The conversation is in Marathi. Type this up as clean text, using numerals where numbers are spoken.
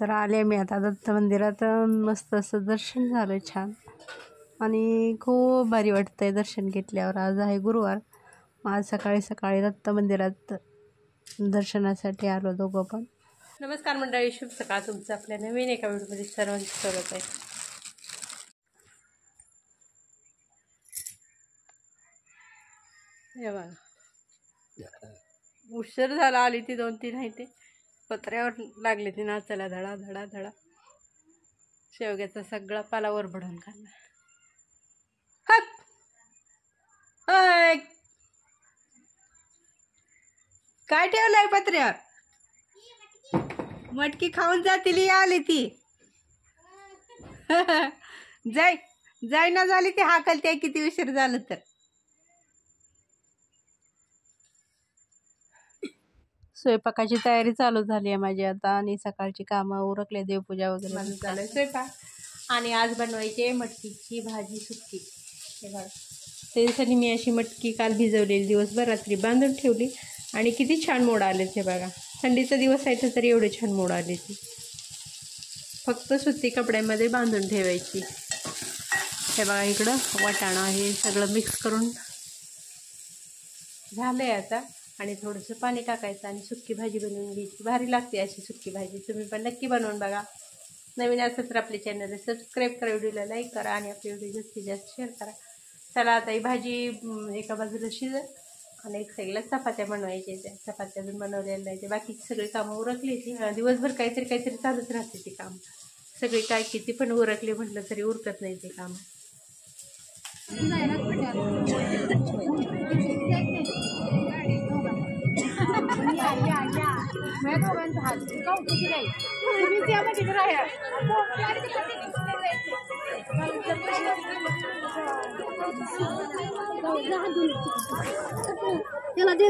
तर आले मी आता दत्त मंदिरात. मस्त असं दर्शन झालं छान आणि खूप भारी वाटतंय दर्शन घेतल्यावर. आज आहे गुरुवार. आज सकाळी सकाळी दत्त मंदिरात दर्शनासाठी आलो दोघं पण. नमस्कार मंडळी, शुभ सकाळ. तुमचं आपल्या नवीन एका व्हिडिओमध्ये सर्वांचं स्वागत आहे. हे बघा, उशीर झाला आली ती 2-3 आहे ते पत्र्यावर लागले ती नाचायला धडा धडा धडा. शेवग्याचा सगळा पालावर बडवून खाल्ला. काय ठेवलंय पत्र्यावर? मटकी खाऊन जातील आली ती. जाय ना झाली ती हाकलते किती उशीर झालं तर. स्वयंपाकाची तयारी चालू झाली आहे माझी आता आणि सकाळची कामं उरकले, देवपूजा वगैरे झालं. स्वयंपाक आणि आज बनवायची मटकीची भाजी सुक्की. हे बघा, त्यासाठी मी अशी मटकी काल भिजवलेली दिवसभर रात्री बांधून ठेवली आणि किती छान मोड आले. हे बघा, थंडीचा दिवस आहे तरी एवढे छान मोड आले. ती फक्त सुती कपड्यामध्ये बांधून ठेवायची. हे बघा, इकडं वाटाणा हे सगळं मिक्स करून झालंय आता आणि थोडंसं पाणी टाकायचं आणि सुक्की भाजी बनवून घ्यायची. भारी लागते अशी सुक्की भाजी. तुम्ही पण नक्की बनवून बघा. नवीन असेल तर आपल्या चॅनलला सबस्क्राईब करा, व्हिडिओला लाईक करा आणि आपले व्हिडिओ जास्तीत जास्त शेअर करा. चला आता ही भाजी एका बाजूला शिजत आणि एक साईडला चपात्या बनवायच्या. त्या चपात्या पण बनवलेल्या नाही. ते बाकीची सगळी कामं उरकली. ती दिवसभर काहीतरी चालूच राहते ती कामं सगळी. काय किती पण उरकले म्हटलं तरी उरकत नाही ते काम. त्याला दे